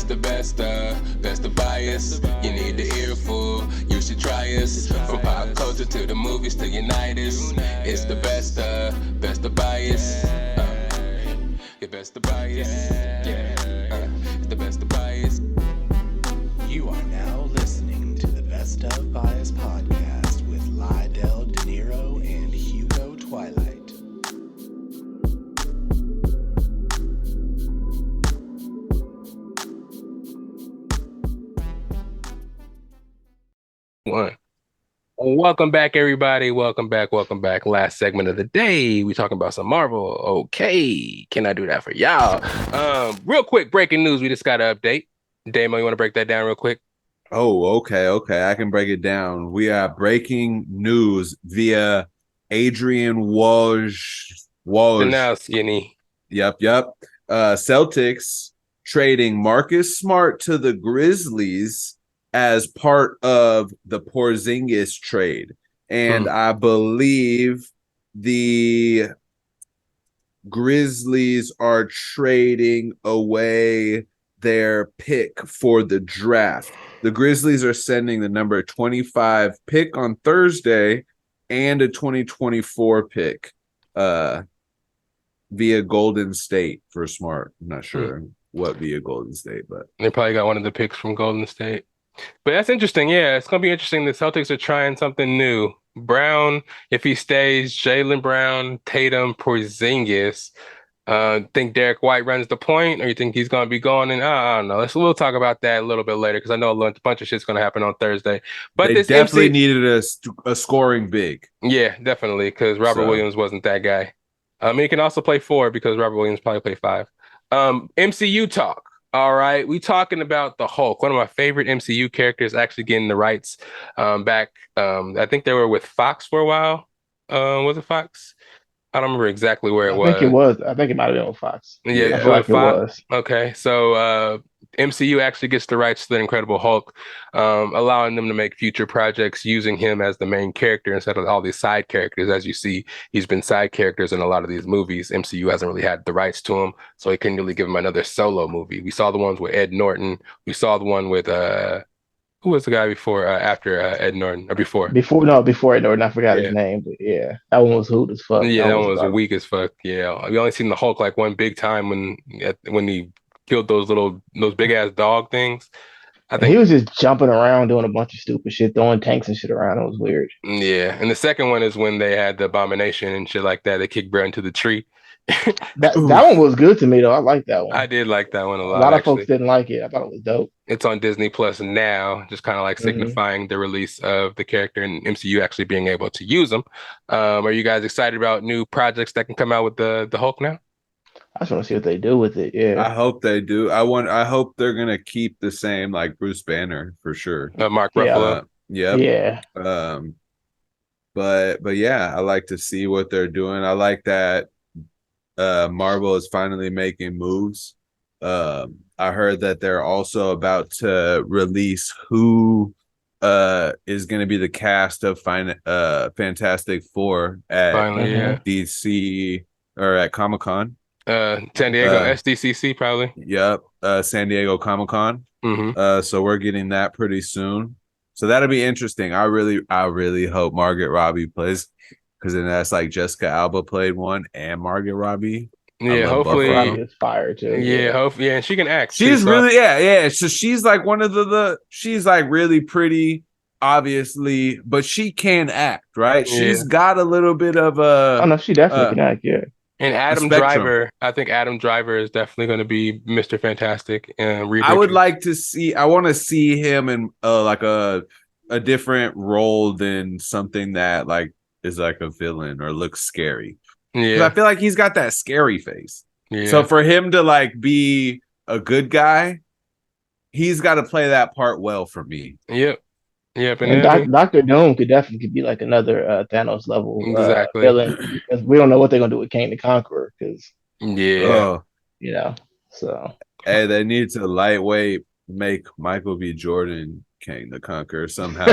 It's the best of, that's the bias. You need the earful, you should try us. From pop culture to the movies to Unitas. It's the best of, that's the bias. Your best of bias. Yeah, it's the best of bias. You are now listening to the Best of Bias podcast with Lydell Dinero and Hugo Twilight. Welcome back, everybody. Welcome back. Last segment of the day. We talking about some Marvel. Okay, can I do that for y'all? Real quick, breaking news. We just got an update. Damo, you want to break that down real quick? Oh, okay. I can break it down. We are breaking news via Adrian Woj. Now skinny. Yep. Celtics trading Marcus Smart to the Grizzlies as part of the Porzingis trade. And I believe the Grizzlies are trading away their pick for the draft. The Grizzlies are sending the number 25 pick on Thursday and a 2024 pick via Golden State for Smart. I'm not sure what via Golden State, but they probably got one of the picks from Golden State. But that's interesting. Yeah, it's going to be interesting. The Celtics are trying something new. Brown, if he stays, Jaylen Brown, Tatum, Porzingis. Think Derek White runs the point, or you think he's going to be gone? And I don't know. We'll talk about that a little bit later because I know a bunch of shit's going to happen on Thursday. But they this definitely needed a scoring big. Yeah, definitely, because Robert Williams wasn't that guy. He can also play 4 because Robert Williams probably played 5. MCU talk. All right, we talking about the Hulk, one of my favorite MCU characters, actually getting the rights back. I think they were with Fox for a while. Was it Fox? I don't remember exactly where it was. I think it was. I think it might have been with Fox. Yeah, I feel like it was. Okay, so MCU actually gets the rights to the Incredible Hulk, allowing them to make future projects using him as the main character instead of all these side characters. As you see, he's been side characters in a lot of these movies. MCU hasn't really had the rights to him, so he couldn't really give him another solo movie. We saw the ones with Ed Norton. We saw the one with who was the guy before, after Ed Norton, or before? Before Ed Norton, I forgot his name, but yeah, that one was hoot as fuck. Yeah, that one was weak as fuck. Yeah, we only seen the Hulk like one big time when he killed those big ass dog things. I think he was just jumping around doing a bunch of stupid shit, throwing tanks and shit around. It was weird. Yeah, and the second one is when they had the abomination and shit like that. They kicked Brett into the tree. that one was good to me though. I like that one. I did like that one a lot. A lot of folks didn't like it. I thought it was dope. It's on Disney Plus now, just kind of like signifying the release of the character and MCU actually being able to use them. Are you guys excited about new projects that can come out with the Hulk now? I just want to see what they do with it. Yeah, I hope they do. I hope they're gonna keep the same, like Bruce Banner for sure. Mark Ruffalo. Yeah. But yeah, I like to see what they're doing. I like that Marvel is finally making moves. I heard that they're also about to release who is going to be the cast of Fantastic Four at DC or at Comic-Con. San Diego SDCC probably. Yep, San Diego Comic-Con. So we're getting that pretty soon. So that'll be interesting. I really hope Margaret Robbie plays, because then that's like Jessica Alba played one and Margaret Robbie. Yeah, hopefully Robbie is fire too. Yeah, hopefully, and she can act. She's really yeah. So she's like one of she's like really pretty, obviously, but she can act, right? Yeah. She's got a little bit of a. Oh no, she definitely can act. Yeah. And Adam Driver, I think Adam Driver is definitely going to be Mr. Fantastic. I would like to see. I want to see him in like a different role than something that like is like a villain or looks scary. Yeah, I feel like he's got that scary face. Yeah. So for him to like be a good guy, he's got to play that part well for me. Yep. And Dr. Doom could definitely be like another Thanos level villain, because we don't know what they're gonna do with Kang the Conqueror. Because so hey, they need to lightweight make Michael B. Jordan Kang the Conqueror somehow.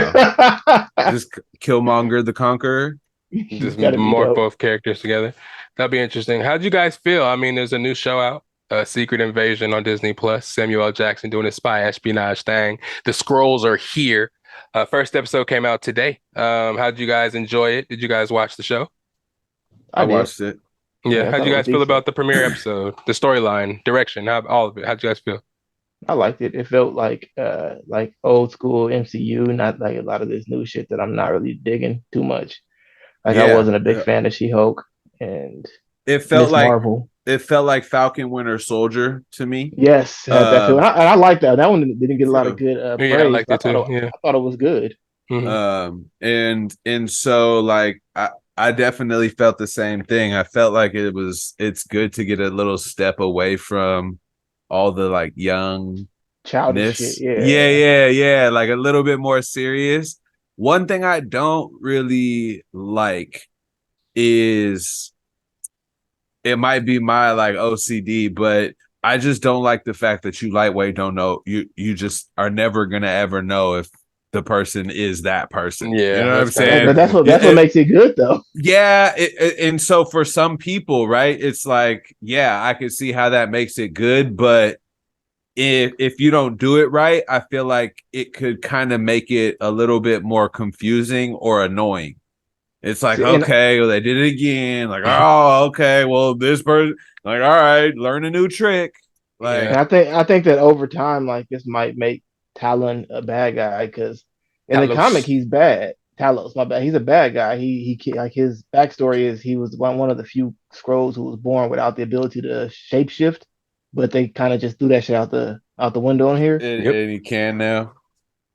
Just Killmonger the Conqueror. Just morph both characters together. That'd be interesting. How'd you guys feel? I mean, there's a new show out. Secret Invasion on Disney Plus. Samuel L. Jackson doing his spy espionage thing. The Skrulls are here. First episode came out today. How did you guys enjoy it? Did you guys watch the show? I watched it. Yeah. I How'd thought you it was guys feel decent. about the premiere episode, the storyline, direction, all of it? How'd you guys feel? I liked it. It felt like old school MCU, not like a lot of this new shit that I'm not really digging too much. Like I Yeah. wasn't a big fan of She-Hulk and It felt Miss Marvel. it felt like Falcon Winter Soldier to me. Yes, it had that feel. And I like that. That one didn't get a lot of True. good Yeah, I praise, liked but it too. Yeah. I thought it was good. And so like I definitely felt the same thing. I felt like it's good to get a little step away from all the like youngness. Childish shit. Yeah. Like a little bit more serious. One thing I don't really like is, it might be my like OCD, but I just don't like the fact that you lightweight don't know. You just are never gonna ever know if the person is that person. Yeah, you know what I'm that's saying? But that's what makes it good though. Yeah, and so for some people, right, it's like, yeah, I can see how that makes it good, but if you don't do it right, I feel like it could kind of make it a little bit more confusing or annoying. It's like, okay, well, they did it again. Like, oh, okay, well, this person, like, all right, learn a new trick. Like, and I think that over time, like this might make Talon a bad guy because in the comic he's bad. Talos, my bad. He's a bad guy. He like his backstory is he was one of the few Skrulls who was born without the ability to shapeshift, but they kind of just threw that shit out the window in here. And he can now.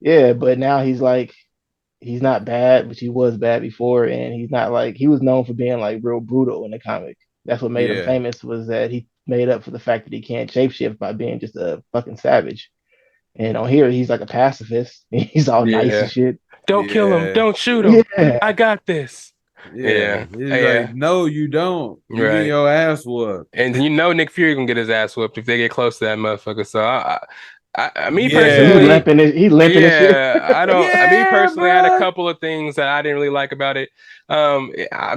Yeah, but now he's like, he's not bad, but he was bad before, and he's not like, he was known for being like real brutal in the comic. That's what made him famous, was that he made up for the fact that he can't shapeshift by being just a fucking savage. And on here, he's like a pacifist. He's all nice and shit. Don't kill him. Don't shoot him. Yeah. I got this. He's like, no, you don't. You get your ass whooped. And you know Nick Fury gonna get his ass whooped if they get close to that motherfucker. So me personally, he limping. Yeah, I don't. Me personally, I had a couple of things that I didn't really like about it.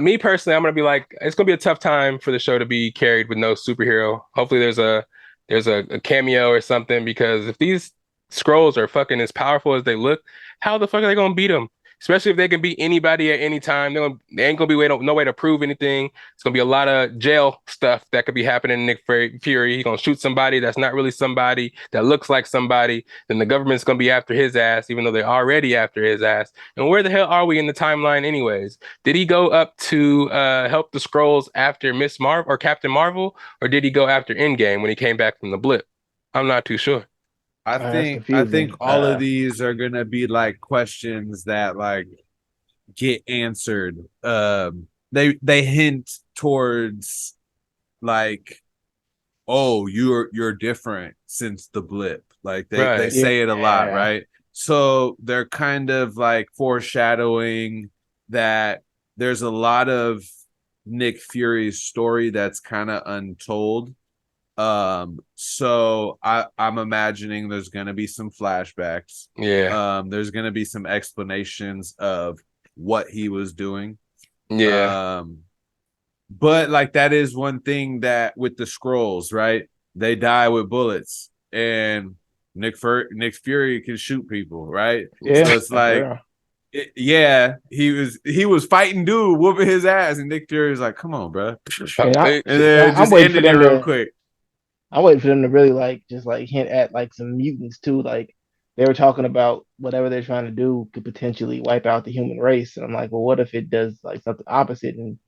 Me personally, I'm gonna be like, it's gonna be a tough time for the show to be carried with no superhero. Hopefully, there's a cameo or something, because if these Skrulls are fucking as powerful as they look, how the fuck are they gonna beat them? Especially if they can beat anybody at any time. They ain't gonna be no way to prove anything. It's gonna be a lot of jail stuff that could be happening to Nick Fury. He's gonna shoot somebody that's not really somebody, that looks like somebody. Then the government's gonna be after his ass, even though they're already after his ass. And where the hell are we in the timeline anyways? Did he go up to help the Skrulls after Miss Marvel or Captain Marvel? Or did he go after Endgame when he came back from the blip? I'm not too sure. I think all of these are gonna be like questions that like get answered. They hint towards like, oh, you're different since the blip. Like they say it a lot, right? So they're kind of like foreshadowing that there's a lot of Nick Fury's story that's kind of untold. So I'm imagining there's gonna be some flashbacks. There's gonna be some explanations of what he was doing. But like, that is one thing that with the Skrulls, right? They die with bullets, and Nick Fury can shoot people, right? So it's like, he was fighting dude, whooping his ass, and Nick Fury was like, "Come on, bro," and then just ended it real quick. I'm waiting for them to really like just like hint at like some mutants too. Like they were talking about whatever they're trying to do could potentially wipe out the human race, and I'm like, well, what if it does like something opposite and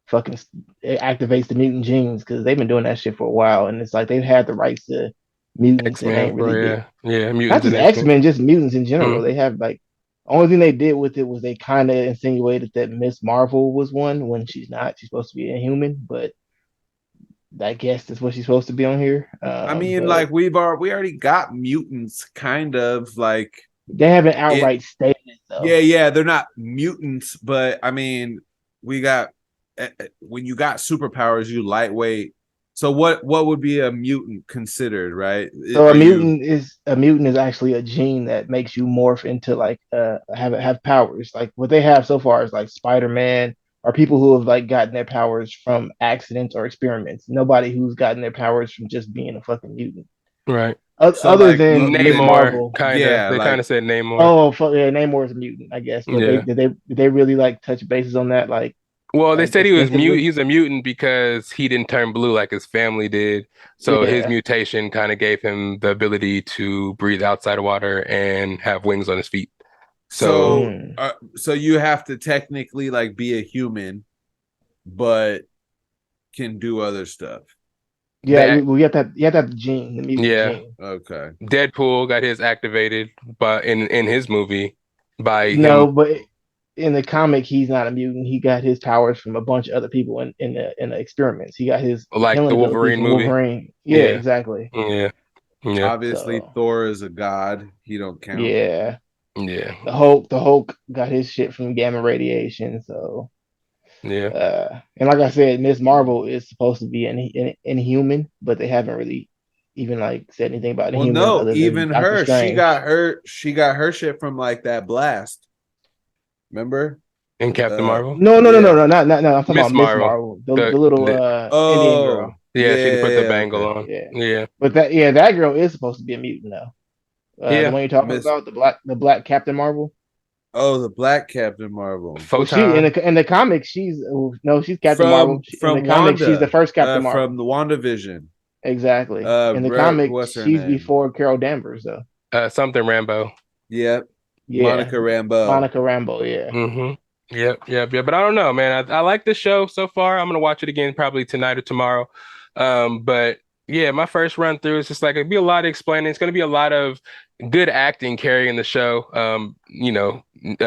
fucking it activates the mutant genes? Because they've been doing that shit for a while, and it's like they've had the rights to mutants and ain't really mutants. Not just X-Men, just mutants in general. They have like, only thing they did with it was they kind of insinuated that Miss Marvel was one when she's not. She's supposed to be a human, but I guess that's what she's supposed to be on here. I mean, like we already got mutants, kind of like they haven't outright stated it though. Yeah, they're not mutants, but I mean, we got when you got superpowers, you lightweight. So what would be a mutant considered, right? So a mutant is actually a gene that makes you morph into like have powers. Like what they have so far is like Spider-Man, are people who have like gotten their powers from accidents or experiments. Nobody who's gotten their powers from just being a fucking mutant. Right. So Other like than Miss Namor, Marvel. kind of. yeah, They kind like of said Namor. Oh, fuck yeah, Namor is a mutant, I guess. But Yeah. did they really like touch bases on that Well, they like said he was mute. extensively? He's a mutant because he didn't turn blue like his family did. So his Yeah. mutation kind of gave him the ability to breathe outside of water and have wings on his feet. So so Mm. so you have to technically like be a human, but can do other stuff. Yeah, that, you have to have the gene, the mutant yeah, gene. Okay. Deadpool got his activated, but in his movie by No, him, but in the comic, he's not a mutant. He got his powers from a bunch of other people in the experiments. He got his like healing the abilities Wolverine from movie. Wolverine. Yeah, Yeah, exactly. yeah, yeah, Obviously, So Thor is a god. He don't count. yeah, yeah, The Hulk got his shit from gamma radiation. So yeah. and like I said, Miss Marvel is supposed to be an inhuman, but they haven't really even like said anything about Well, Inhumans no, other than even Doctor her, Strange. she got her shit from like that blast. Remember? And Captain Marvel, No, Yeah. no. I'm talking Miss about Miss Marvel, Marvel, the little the Indian girl. Oh, yeah, she put the yeah. bangle Okay. on. Yeah, Yeah, but that girl is supposed to be a mutant though. The yeah. one you're talking Miss. about, the black Captain Marvel. Oh, the Black Captain Marvel Well, she Photon. in the comics, she's no, she's Captain Marvel. In the from comics, she's the Wanda, first Captain from Marvel. the WandaVision. Exactly. In the comics, What's her she's name? before Carol Danvers though. Something Rambo. Yep, Yeah, Monica Rambeau. Monica Rambeau. Yeah. Mm-hmm. Yep. But I don't know, man. I like the show so far. I'm gonna watch it again probably tonight or tomorrow. But yeah, my first run through is just like it'll be a lot of explaining. It's gonna be a lot of good acting carrying the show.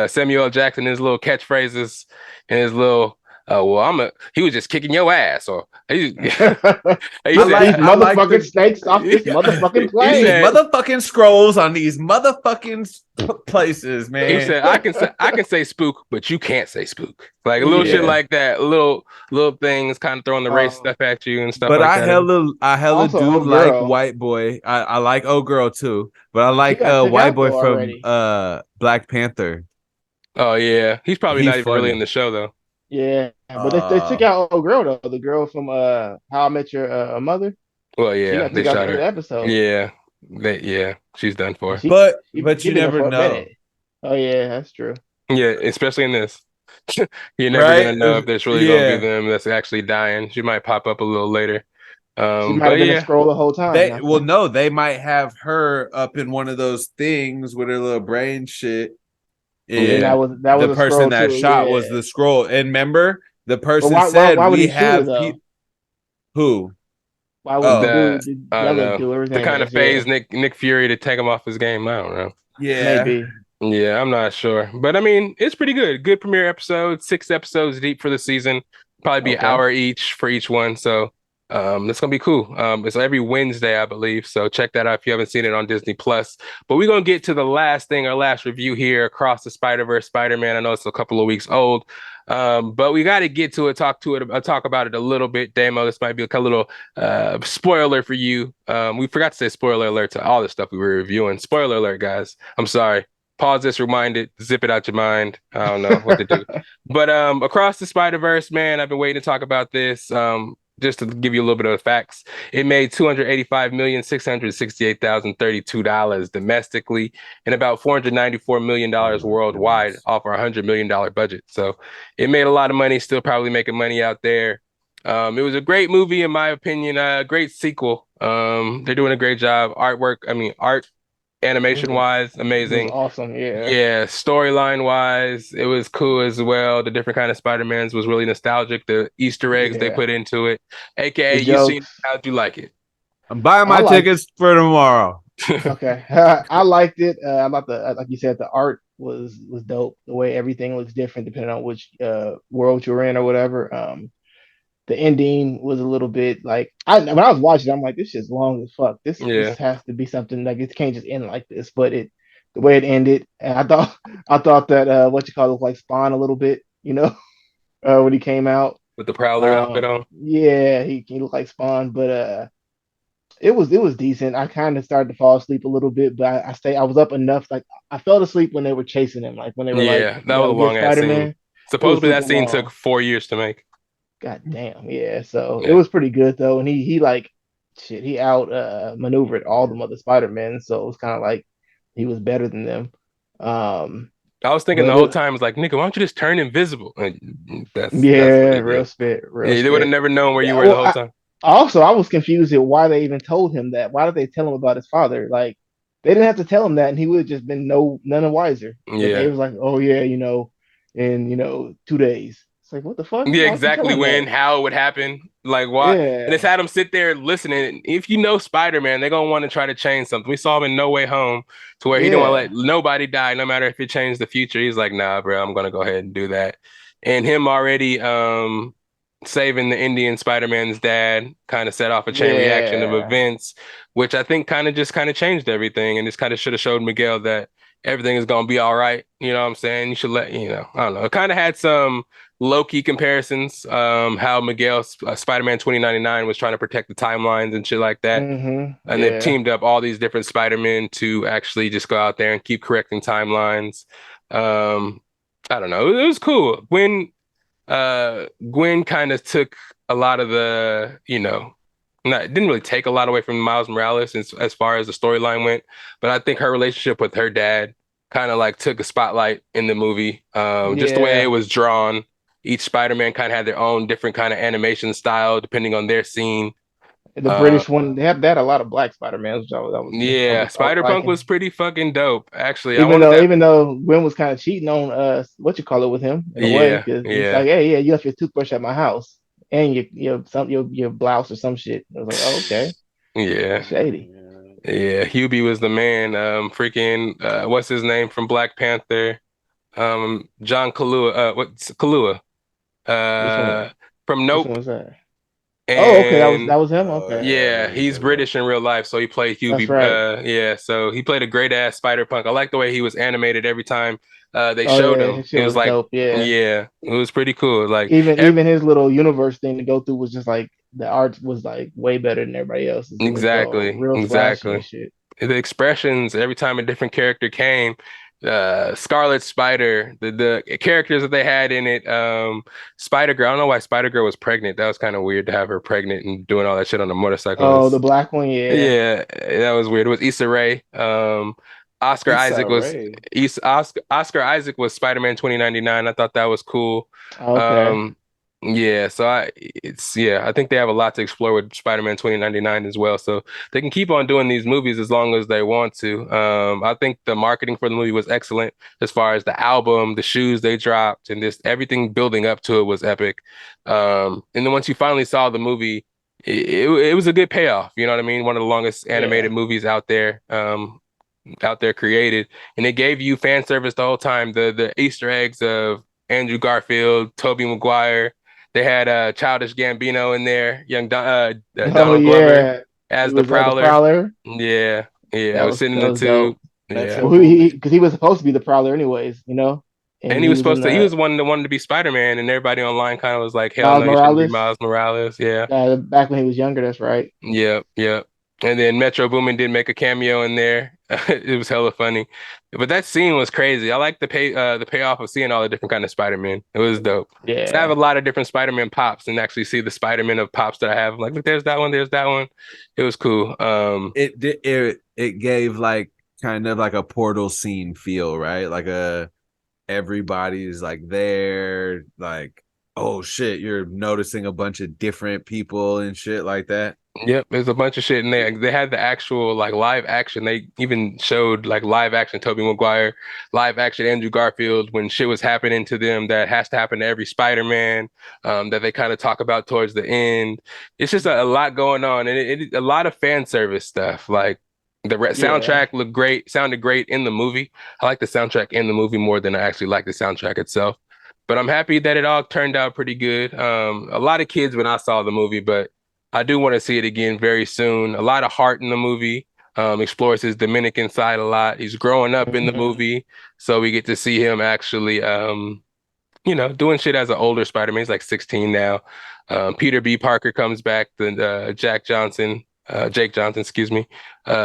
Samuel L. Jackson, his little catchphrases and his little well, he was just kicking your ass, or he Get said these I like motherfucking the snakes off this motherfucking he these plane. said motherfucking scrolls on these motherfucking places, He man. said, I can say spook, but you can't say spook. Like little shit Yeah. like that, little things kind of throwing the race stuff at you and stuff But like that. I hella Also, do old like girl, White Boy. I like Old Girl too, but I she like got took White out Boy though from already. Black Panther. Oh yeah. He's probably He's not even really in funny. the show though. Yeah, but they Uh took out old girl though. The girl from How I Met Your Mother. Well, She yeah, got they took out the shot end of her. the episode. Yeah. She's done And for. but she you been there never for a know, minute. Oh yeah, that's true. Yeah, especially in this. You're never right? gonna know if there's really gonna be Yeah. them that's actually dying. She might pop up a little later. She might have But been a yeah, scroll the whole time. They well no, they might have her up in one of those things with her little brain shit. And then yeah. And that the was a person scroll that too. shot Yeah, was the scroll. And remember, the but person said why would we he shoot her have though? who? Why would the Oh, The dude, the I don't yellow know. dude, To everything kind of is? Yeah, phase Nick Fury to take him off his game. I don't know. yeah. maybe. Yeah, I'm not sure. But I mean, it's pretty good. Good premiere episode, 6 episodes deep for the season. Probably be an Okay, hour each for each one. So that's gonna be cool. It's every Wednesday, I believe. So check that out if you haven't seen it on Disney Plus. But we're gonna get to the last thing, our last review here across the Spider-Verse Spider-Man. I know it's a couple of weeks old. But we got to get to it, talk about it a little bit. Damo, this might be a little spoiler for you. We forgot to say spoiler alert to all the stuff we were reviewing. Spoiler alert, guys. I'm sorry. Pause this, rewind it, zip it out your mind. I don't know what to do. But across the Spider-Verse, man, I've been waiting to talk about this. Just to give you a little bit of the facts, it made $285,668,032 domestically and about $494 million worldwide off our $100 million budget. So it made a lot of money, still probably making money out there. It was a great movie, in my opinion, a great sequel. They're doing a great job. Art animation wise, it was amazing. awesome. Yeah, Yeah, storyline wise, it was cool as well. The different kind of Spider-Mans was really nostalgic. The Easter eggs they yeah. put into it. AkA, The you seen it, jokes. how'd you like it? I'm buying I my like. tickets for tomorrow. Okay, I liked it. I thought like you said, the art was dope. The way everything looks different depending on which world you're in or whatever. The ending was a little bit like when I was watching, I'm like, this shit's long as fuck. This Yeah. has to be something like it can't just end like this. But the way it ended, and I thought that what you call it like Spawn a little bit, when he came out. With the Prowler outfit on. Yeah, he looked like Spawn, but it was decent. I kind of started to fall asleep a little bit, but I was up enough. Like I fell asleep when they were chasing him, like when they were like, Yeah, "You that was gotta a get long ass scene. Spider-Man." It was Supposedly that super scene took long. 4 years to make. God damn, yeah. So it Yeah. was pretty good though, and he like shit. He out maneuvered all the other Spider-Men, so it was kind of like he was better than them. Um, I was thinking the but whole time, was like, nigga, why don't you just turn invisible? And that's what yeah, they real did. spit, real Yeah, they would have spit. never known where you Yeah, were the well, whole time. also I was confused at why they even told him that. Why did they tell him about his father? Like they didn't have to tell him that, and he would have just been none the wiser. But they Yeah. was like, oh yeah, in 2 days. It's like what the fuck? Yeah, Why would you tell exactly him when, that? how it would happen, like why. And it's Yeah, had him sit there listening. If you know Spider-Man, they're gonna want to try to change something. We saw him in No Way Home to where he didn't want to let yeah, nobody die, no matter if it changed the future. He's like, nah, bro, I'm gonna go ahead and do that. And him already saving the Indian Spider-Man's dad kind of set off a chain reaction of yeah. events, which I think kind of changed everything. And this kind of should have showed Miguel that everything is gonna be all right. You know what I'm saying? You should I don't know. It kind of had some low-key comparisons, how Miguel Spider-Man 2099 was trying to protect the timelines and shit like that. And they've Yeah. teamed up all these different Spider-Men to actually just go out there and keep correcting timelines. Um, I don't know. It was cool. When Gwen kind of took a lot of the, not didn't really take a lot away from Miles Morales as far as the storyline went, but I think her relationship with her dad kind of like took a spotlight in the movie. Just the way it Yeah. was drawn. Each Spider-Man kind of had their own different kind of animation style depending on their scene. The Uh, British one, they had a lot of black Spider-Man, which yeah, I was Spider-Punk was liking. pretty fucking dope. Actually, I Even wanted though that. even though Gwen was kind of cheating on what you call it with him in a way, Yeah, because he's yeah. like, hey, yeah, you left your toothbrush at my house and your blouse or some shit. I was like, oh, okay, Yeah. shady. Yeah, Hubie was the man. Freaking, what's his name from Black Panther? John Kaluuya. What's Kaluuya? Which Uh, one? from Which one Nope. was that? Oh, okay, that And was him. Okay, Yeah, I yeah, know what you're he's talking about. British in real life, so he played that's Hubie. right. Yeah, so he played a great ass Spider-Punk. I like the way he was animated every time they Oh showed yeah, him. his shit It was was like, dope. Yeah, yeah, it was pretty cool. Like, even his little universe thing to go through was just like the art was like way better than everybody else's. It looked all exactly, real flashy and exactly. shit. The expressions every time a different character came, Scarlet Spider, the characters that they had in it, Spider Girl. I don't know why Spider Girl was pregnant. That was kind of weird to have her pregnant and doing all that shit on a motorcycle. Oh, the black one, yeah. Yeah, that was weird. It was Issa Rae. Oscar Issa Isaac was Rae. Oscar Isaac was Spider-Man 2099. I thought that was cool. Okay. Um, yeah, so I think they have a lot to explore with Spider-Man 2099 as well. So they can keep on doing these movies as long as they want to. I think the marketing for the movie was excellent as far as the album, the shoes they dropped, and this everything building up to it was epic. And then once you finally saw the movie, it was a good payoff. You know what I mean? One of the longest Yeah. animated movies out there created, and it gave you fan service the whole time. The Easter eggs of Andrew Garfield, Tobey Maguire. They had Childish Gambino in there, Oh Donald Glover yeah. He as the was the Prowler. Prowler. Yeah, yeah, I That was was sitting in that the was dope. tube. That's Yeah. a movie. Because he was supposed to be the Prowler anyways. And And he he was was in supposed to, he the was one that wanted to be Spider-Man, and everybody online kind of was like, hell Miles no, you shouldn't be Morales. Miles Morales. Yeah. Back when he was younger, that's right. Yep, yep. And then Metro Boomin did make a cameo in there. It was hella funny. But that scene was crazy. I like the payoff of seeing all the different kind of Spider-Man. It was dope. So I have a Yeah. lot of different Spider-Man pops and actually see the Spider-Man of pops that I have. Like, look, there's that one, there's that one. It was cool. It gave like kind of like a portal scene feel, right? Like everybody's like there, like, oh shit, you're noticing a bunch of different people and shit like that. Yep, there's a bunch of shit in there. They had the actual like live action. They even showed like live action Tobey Maguire, live action Andrew Garfield when shit was happening to them that has to happen to every Spider-Man, that they kind of talk about towards the end. It's just a lot going on, and a lot of fan service stuff. Like Yeah. soundtrack looked great, sounded great in the movie. I like the soundtrack in the movie more than I actually like the soundtrack itself. But I'm happy that it all turned out pretty good. A lot of kids when I saw the movie, but I do want to see it again very soon. A lot of heart in the movie. Explores his Dominican side a lot. He's growing up in the Hmm. movie, so we get to see him actually, doing shit as an older Spider-Man. He's like 16 now. Peter B. Parker comes back. The Jake Johnson, excuse me.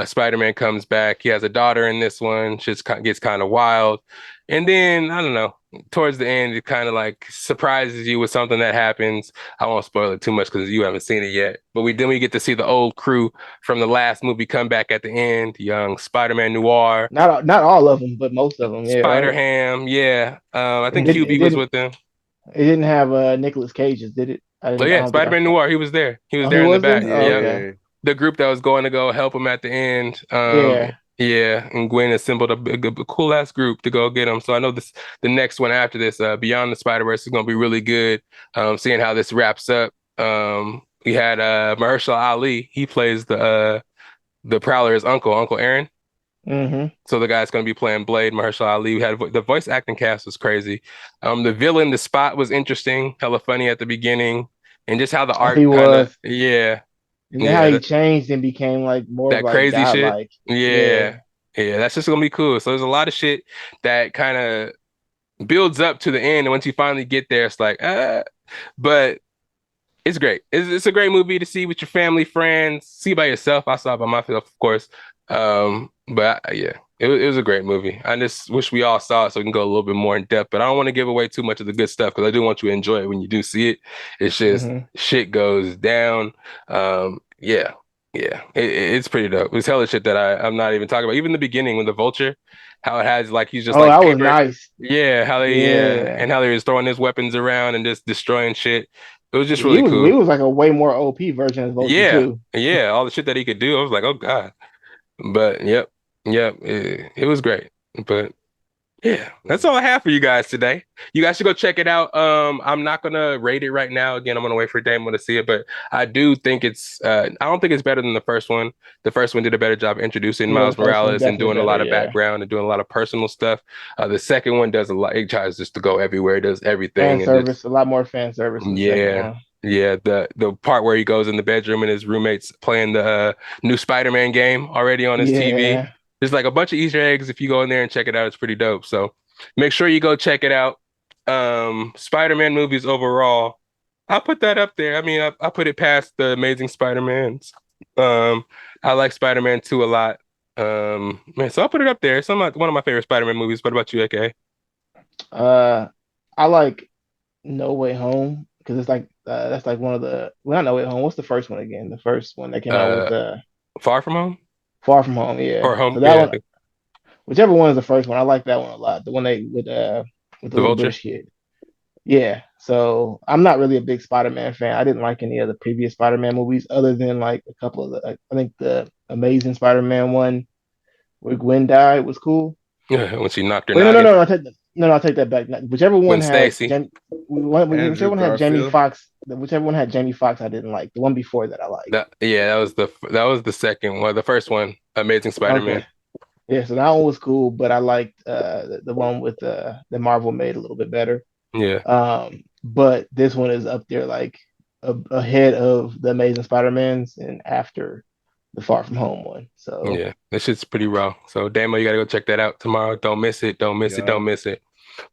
Spider-Man comes back. He has a daughter in this one. Gets kind of wild. And then I don't know. towards the end, it kind of like surprises you with something that happens. I won't spoil it too much because you haven't seen it yet. But we get to see the old crew from the last movie come back at the end. Young Spider-Man Noir, Not all of them, but most of them. Yeah, right. Spider-Ham, yeah. I It think didn't. It QB was didn't. with them. It didn't have Nicolas Cage's, did it? Oh I yeah, don't think I Spider-Man saw. Noir, he was there. He was Oh, he there in the was there. back. Oh, Yep. okay. Yeah. The group that was going to go help him at the end. Yeah. Yeah, and Gwen assembled a cool ass group to go get him. So I know the next one after this, Beyond the Spider-Verse is gonna be really good. Seeing how this wraps up. We had Mahershala Ali. He plays the Prowler's uncle, Uncle Aaron. Mm-hmm. So the guy's gonna be playing Blade, Mahershala Ali. We had the voice acting cast was crazy. The villain, the Spot was interesting, hella funny at the beginning, and just how the Oh, he art kind of, was. yeah, And then how yeah, he changed and became like more of that like crazy shit. godlike. Yeah. Yeah. Yeah, that's just gonna be cool. So there's a lot of shit that kind of builds up to the end, and once you finally get there, it's like, but it's great. It's a great movie to see with your family, friends, see by yourself. I saw it by myself, of course. Yeah, it was a great movie. I just wish we all saw it so we can go a little bit more in depth. But I don't want to give away too much of the good stuff because I do want you to enjoy it when you do see it. It's just Mm-hmm. shit goes down. Yeah, yeah, it's pretty dope. It's hella shit that I'm not even talking about. Even the beginning when the vulture, how it has like he's just Oh, like that was paper. nice. Yeah, Yeah. and how they was throwing his weapons around and just destroying shit. It was just Yeah, he really was cool. he was like a way more OP version of Vulture Yeah, too. yeah, all the shit that he could do. I was like, oh God. But yep, it was great. But yeah, that's all I have for you guys today. You guys should go check it out. I'm not gonna rate it right now. Again, I'm gonna wait for Damo to see it, but I do think I don't think it's better than the first one. The first one did a better job introducing Yeah, the Miles first one's Morales and definitely doing a better. lot of Yeah. background and doing a lot of personal stuff. The second one does a lot. It tries just to go everywhere, it does Fan everything, and just service, a lot more fan service in the second yeah. one. Yeah, the part where he goes in the bedroom and his roommate's playing the new Spider-Man game already on his TV. Yeah. There's like a bunch of Easter eggs. If you go in there and check it out, it's pretty dope. So make sure you go check it out. Spider-Man movies overall, I'll put that up there. I mean, I put it past the Amazing Spider-Mans. I like Spider-Man 2 a lot. Man, so I'll put it up there. It's one of my favorite Spider-Man movies. What about you, AkA? Uh, I like No Way Home because it's like that's like one of the well not No Way Home. What's the first one again? The first one that came out with Uh, Far From Home Far From Home. Yeah. or Home? So that Yeah, one, whichever one is the first one, I like that one a lot. The one they with the the little Vulture. British kid. Yeah. So I'm not really a big Spider-Man fan. I didn't like any of the previous Spider-Man movies other than like a couple of the I think the Amazing Spider-Man one where Gwen died was cool. Yeah, when she knocked her Wait, no, no, noggin. no, no, no, I'll take that back. Whichever one When had Stacy. whichever Andrew one had Jamie Garfield. Foxx, whichever one had Jamie Foxx, I didn't like. The one before that, I liked. That was the second one. The first one, Amazing Spider-Man. Okay, yeah, so that one was cool, but I liked the one with that Marvel made a little bit better. Yeah, But this one is up there like ahead of the Amazing Spider-Mans and after the Far From Home one. So yeah. This shit's pretty raw. So Damo, you gotta go check that out tomorrow. Don't miss it. Don't miss it. Yeah, Don't miss it.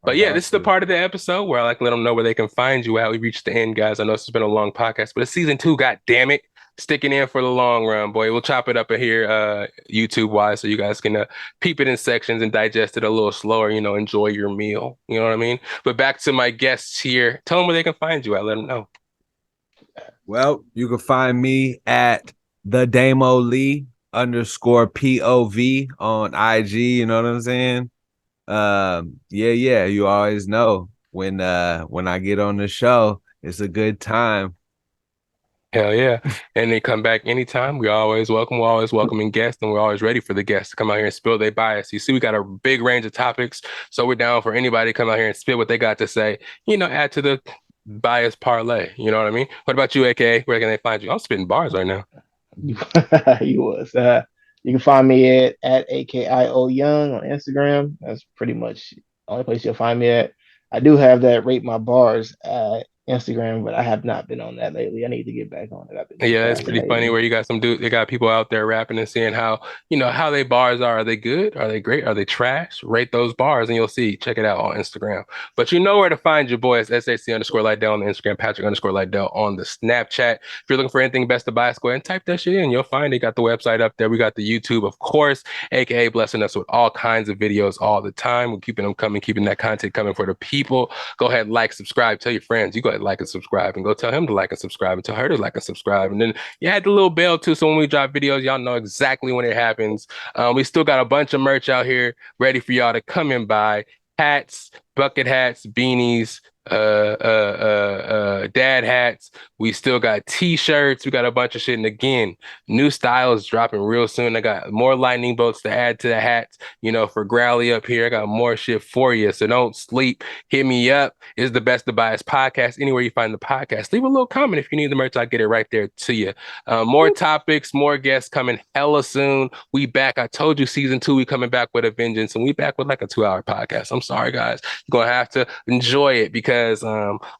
But yeah, about this is the to. part of the episode where I like to let them know where they can find you at. We reached the end, guys. I know this has been a long podcast, but it's season 2. God damn it. Sticking in for the long run, boy. We'll chop it up in here, YouTube wise, so you guys can peep it in sections and digest it a little slower, enjoy your meal. You know what I mean? But back to my guests here. Tell them where they can find you at. Let them know. Well, you can find me at the DamoLee _POV on IG. You know what I'm saying? Yeah. You always know when I get on the show, it's a good time. Hell yeah. And they come back anytime. We're always welcome. We're always welcoming guests, and we're always ready for the guests to come out here and spill their bias. You see, we got a big range of topics, so we're down for anybody to come out here and spit what they got to say, add to the bias parlay. You know what I mean? What about you, AkA? Where can they find you? I'm spitting bars right now. you was you can find me at AKIO Young on Instagram. That's pretty much the only place you'll find me at. I do have that rate my bars Instagram, but I have not been on that lately. I need to get back on it. I've been Yeah, it's pretty funny procrastinating. where you got some dude, they got people out there rapping and seeing how, how they bars are. Are they good? Are they great? Are they trash? Rate those bars and you'll see. Check it out on Instagram. But you know where to find your boy. It's SAC_Lydell on the Instagram, Patrick_Lydell on the Snapchat. If you're looking for anything best to buy, go ahead and type that shit in. You'll find it. Got the website up there. We got the YouTube, of course, AkA blessing us with all kinds of videos all the time. We're keeping them coming, keeping that content coming for the people. Go ahead, like, subscribe, tell your friends. You go ahead, like and subscribe, and go tell him to like and subscribe, and tell her to like and subscribe. And then you had the little bell too, so when we drop videos, y'all know exactly when it happens. We still got a bunch of merch out here ready for y'all to come and buy. Hats, bucket hats, beanies, dad hats. We still got t-shirts. We got a bunch of shit. And again, new styles dropping real soon. I got more lightning bolts to add to the hats, for Growly up here. I got more shit for you. So don't sleep. Hit me up. It's the Best to Bias podcast. Anywhere you find the podcast, leave a little comment if you need the merch. I'll get it right there to you. More topics, more guests coming hella soon. We back. I told you season 2, we coming back with a vengeance, and we back with like a 2-hour podcast. I'm sorry, guys. You're gonna have to enjoy it because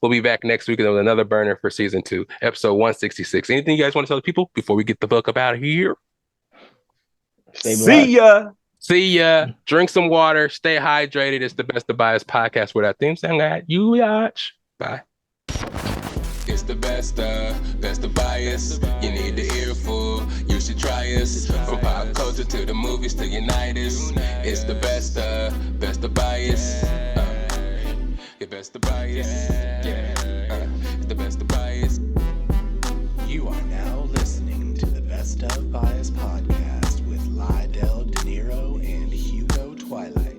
we'll be back next week with another burner for season 2, episode 166. Anything you guys want to tell the people before we get the fuck up out of here? Stay blessed. See ya. See ya. Drink some water. Stay hydrated. It's the Best to Bias podcast with our theme song at you, Yach. Bye. It's the best of bias. You need the earful, you should try us. From pop culture to the movies to Unitas. It's the best of bias. Your best of bias. Yeah, it's the best of bias. You are now listening to the Best of Bias podcast with Lydell Dinero and Hugo Twilight.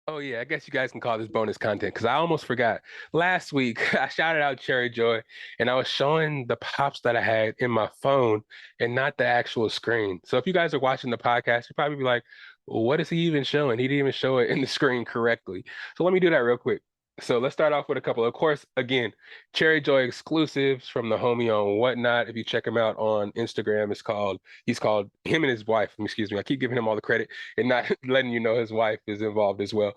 Oh yeah, I guess you guys can call this bonus content because I almost forgot. Last week, I shouted out Cherry Joy and I was showing the pops that I had in my phone and not the actual screen. So if you guys are watching the podcast, you'll probably be like, well, what is he even showing? He didn't even show it in the screen correctly. So let me do that real quick. So let's start off with a couple. Of course, again, Cherry Joy exclusives from the homie on Whatnot. If you check him out on Instagram, he's called him and his wife. Excuse me. I keep giving him all the credit and not letting you know his wife is involved as well.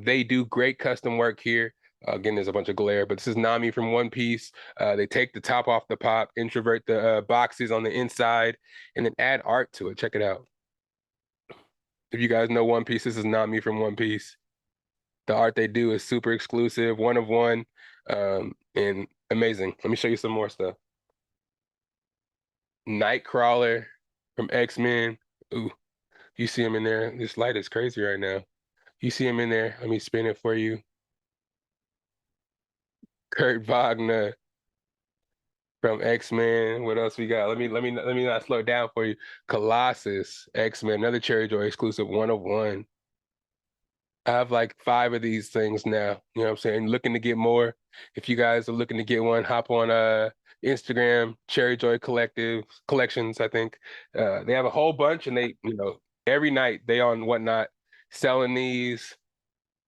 They do great custom work here. Again, there's a bunch of glare, but this is Nami from One Piece. They take the top off the pop, introvert the boxes on the inside, and then add art to it. Check it out. If you guys know One Piece, this is Nami from One Piece. The art they do is super exclusive, one of one, and amazing. Let me show you some more stuff. Nightcrawler from X-Men. Ooh, you see him in there. This light is crazy right now. You see him in there. Let me spin it for you. Kurt Wagner from X-Men. What else we got? Let me not slow it down for you. Colossus, X-Men, another Cherry Joy exclusive, one of one. I have like 5 of these things now. You know what I'm saying? Looking to get more. If you guys are looking to get one, hop on Instagram, Cherry Joy Collections, I think. They have a whole bunch and they, every night they on Whatnot selling these.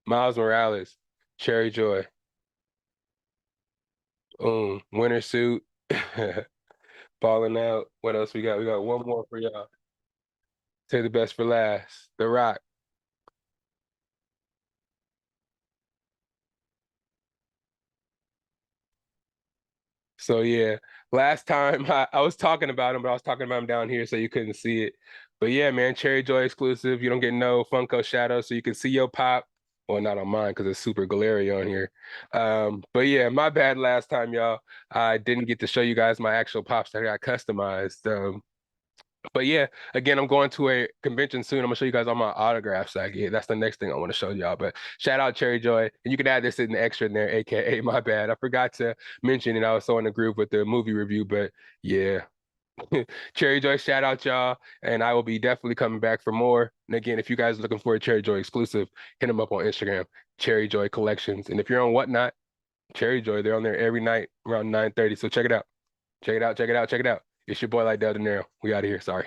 Miles Morales, Cherry Joy. Winter suit. Balling out. What else we got? We got one more for y'all. Say the best for last. The Rock. So yeah, last time I was talking about him, but I was talking about him down here so you couldn't see it. But yeah, man, Cherry Joy exclusive. You don't get no Funko shadow, so you can see your pop. Well, not on mine because it's super glary on here. But yeah, my bad last time, y'all. I didn't get to show you guys my actual pops that I got customized. But yeah, again, I'm going to a convention soon. I'm gonna show you guys all my autographs I get. That's the next thing I want to show y'all. But shout out Cherry Joy, and you can add this in the extra in there, AKA my bad. I forgot to mention it. I was so in the group with the movie review, but yeah. Cherry Joy, shout out y'all, and I will be definitely coming back for more. And again, if you guys are looking for a Cherry Joy exclusive, hit them up on Instagram, Cherry Joy Collections. And if you're on Whatnot, Cherry Joy, they're on there every night around 9:30. So check it out. Check it out. Check it out. Check it out. It's your boy Lydell Dinero. We out of here. Sorry.